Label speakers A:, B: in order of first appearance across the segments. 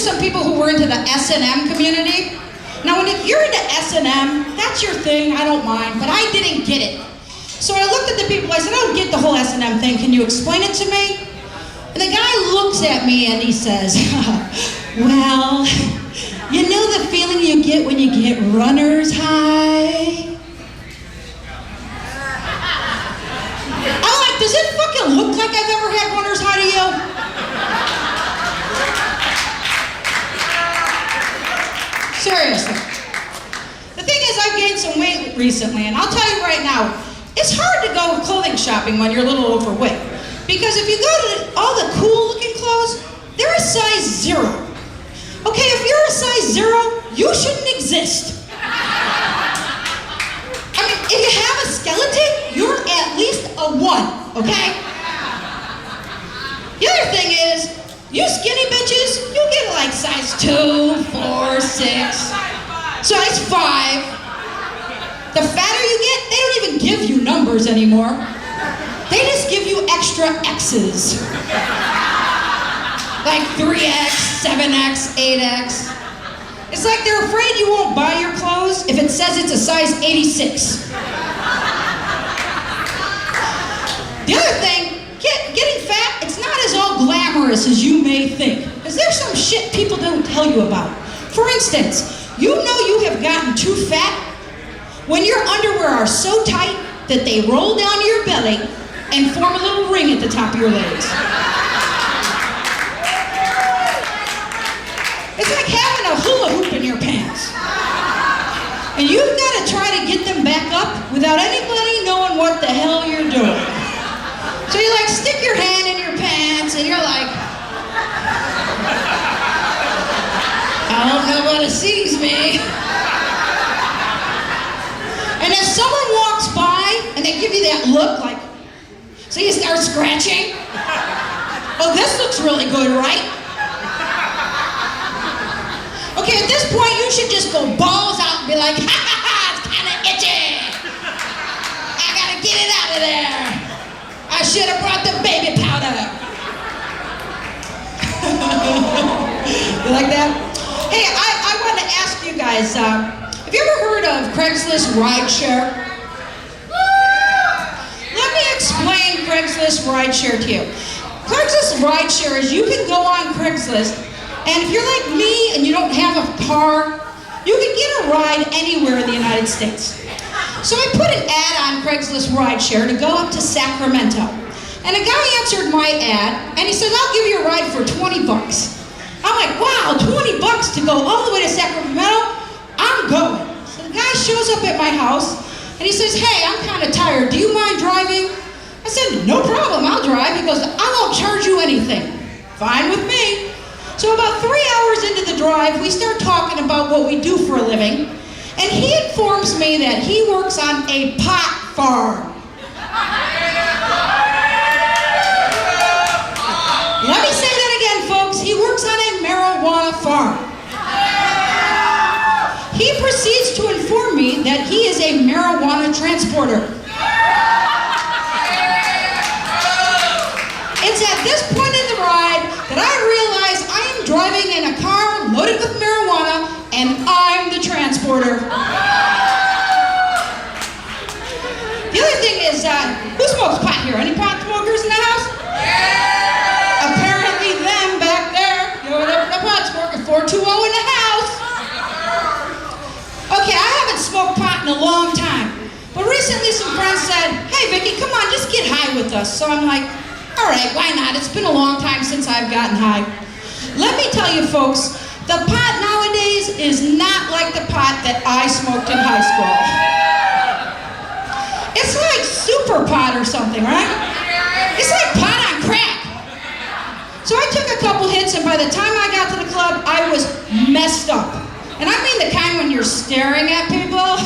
A: some people who were into the S&M community. Now, when you're into S&M, that's your thing, I don't mind, but I didn't get it. So I looked at the people, I said, I don't get the whole S&M thing, can you explain it to me? And the guy looks at me and he says, well, you know the feeling you get when you get runner's high? I'm like, does it fucking look like I've ever had runner's high to you? Seriously. The thing is, I've gained some weight recently, and I'll tell you right now, it's hard to go clothing shopping when you're a little overweight. Because if you go to all the cool looking clothes, they're a size 0. Okay, if you're a size 0, you shouldn't exist. I mean, if you have a skeleton, you're at least a 1, okay? The other thing is, you skinny bitches, you get like size 2, 4, 6, size 5. The fatter you get, they don't even give you numbers anymore. They just give you extra X's. Like 3X, 7X, 8X. It's like they're afraid you won't buy your clothes if it says it's a size 86. The other thing, getting fat, it's not as all glamorous as you may think. Because there's some shit people don't tell you about. For instance, you know you have gotten too fat when your underwear are so tight that they roll down to your belly and form a little ring at the top of your legs. It's like having a hula hoop in your pants. And you've got to try to get them back up without anybody knowing what the hell you're doing. So you like stick your hand in your pants and you're like, I hope nobody sees me. And if someone walks by and they give you that look like, so you start scratching. Oh, this looks really good, right? Okay, at this point you should just go balls out and be like, ha ha ha, it's kind of itchy. I gotta get it out of there. I should have brought the baby powder. You like that? Hey, I want to ask you guys, have you ever heard of Craigslist rideshare? Let me explain Craigslist rideshare to you. Craigslist rideshare is you can go on Craigslist, and if you're like me and you don't have a car, you can get a ride anywhere in the United States. So I put an ad on Craigslist rideshare to go up to Sacramento. And a guy answered my ad, and he said, I'll give you a ride for 20 bucks. I'm like, wow, 20 bucks to go all the way to Sacramento? I'm going. So the guy shows up at my house, and he says, hey, I'm kind of tired. Do you mind driving? I said, no problem, I'll drive. He goes, I won't charge you anything. Fine with me. So about 3 hours into the drive, we start talking about what we do for a living, and he informs me that he works on a pot farm. Let me say that again, folks. He works on a marijuana farm. He proceeds to inform me that he is a marijuana transporter. It's at this point in the ride that I realize I am driving in a car loaded with marijuana, and I'm the transporter. The other thing is, who smokes pot here? Any pot smokers in the house? Yeah. Apparently them back there. You're the pot smoker, 420 in the house. Okay, I haven't smoked pot in a long time. But recently some friends said, hey Vicki, come on, just get high with us. So I'm like, all right, why not? It's been a long time since I've gotten high. Let me tell you folks, the pot nowadays is not like the pot that I smoked in high school. It's like super pot or something, right? It's like pot on crack. So I took a couple hits, and by the time I got to the club, I was messed up. And I mean the kind when you're staring at people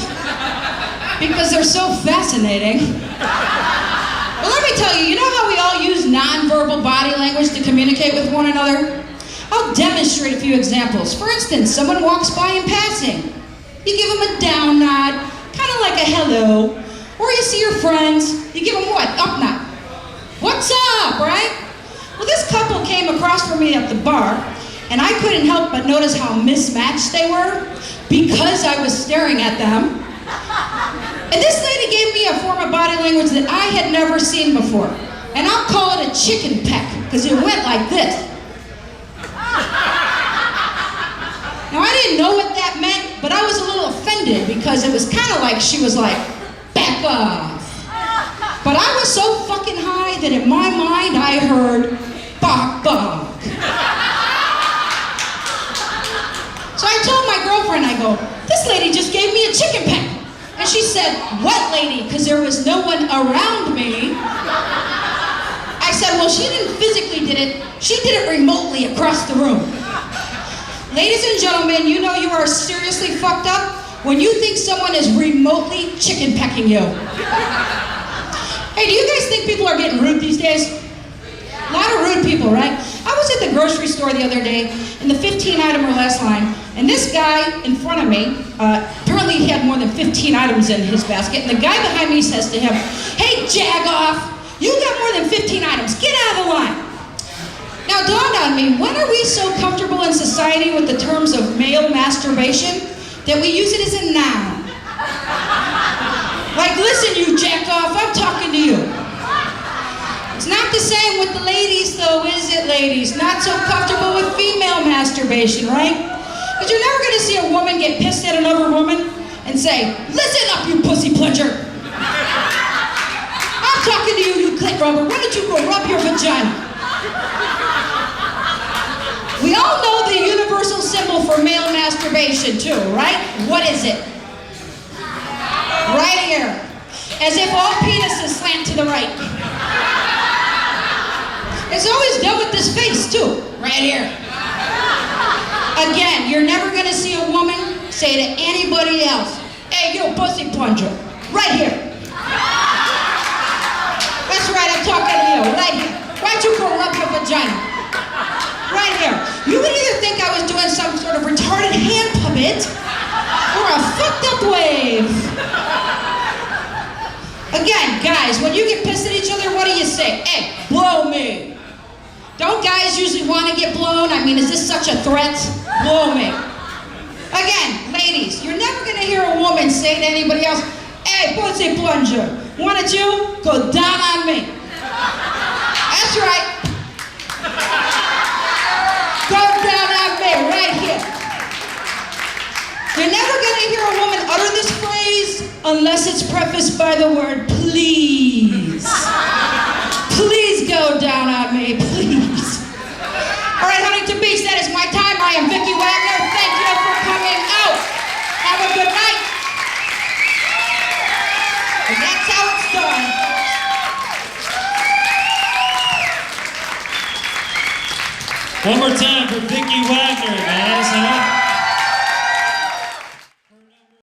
A: because they're so fascinating. Well, let me tell you, you know how we all use nonverbal body language to communicate with one another? I'll demonstrate a few examples. For instance, someone walks by in passing. You give them a down nod, kind of like a hello. Or you see your friends, you give them what? Up nod. What's up, right? Well, this couple came across from me at the bar, and I couldn't help but notice how mismatched they were because I was staring at them. And this lady gave me a form of body language that I had never seen before. And I'll call it a chicken peck, because it went like this. Now, I didn't know what that meant, but I was a little offended because it was kind of like she was like, back off. But I was so fucking high that in my mind I heard, bok bok. So I told my girlfriend, I go, this lady just gave me a chicken peck. And she said, what lady? Because there was no one around me. I said, well, she didn't physically did it. She did it remotely across the room. Ladies and gentlemen, you know you are seriously fucked up when you think someone is remotely chicken pecking you. Hey, do you guys think people are getting rude these days? A lot of rude people, right? I was at the grocery store the other day in the 15 item or less line, and this guy in front of me, apparently he had more than 15 items in his basket, and the guy behind me says to him, hey, jag off, you got more than 15 items, get out of the line. Now, it dawned on me, when are we so comfortable in society with the terms of male masturbation that we use it as a noun? Like, listen, you jack off, I'm talking to you. It's not the same with the ladies, though, is it, ladies? Not so comfortable with female masturbation, right? Because you're never going to see a woman get pissed at another woman and say, listen up, you pussy plunger. I'm talking to you, you clit rubber. Why don't you go rub your vagina? We all know the universal symbol for male masturbation, too, right? What is it? Right here. As if all penises slant to the right. It's always done with this face, too. Right here. Again, you're never going to see a woman say to anybody else, hey, you pussy plunger. Right here. That's right, I'm talking to you. Right here. Why don't you go rub your vagina? Right here. You would either think I was doing some sort of retarded hand puppet or a fucked up wave. Again, guys, when you get pissed at each other, what do you say? Hey, blow me. Don't guys usually want to get blown? I mean, is this such a threat? Blow me. Again, ladies, you're never going to hear a woman say to anybody else, hey, pussy plunger, why don't you go down on me? That's right. Go down on me, right here. You're never going to hear a woman utter this phrase unless it's prefaced by the word please. Please go down on me, please. All right, Huntington Beach, that is my time. I am Vicki Wagner. Thank you for coming out. Have a good night. And that's how it's done.
B: One more time for Vicki Wagner, guys. Huh?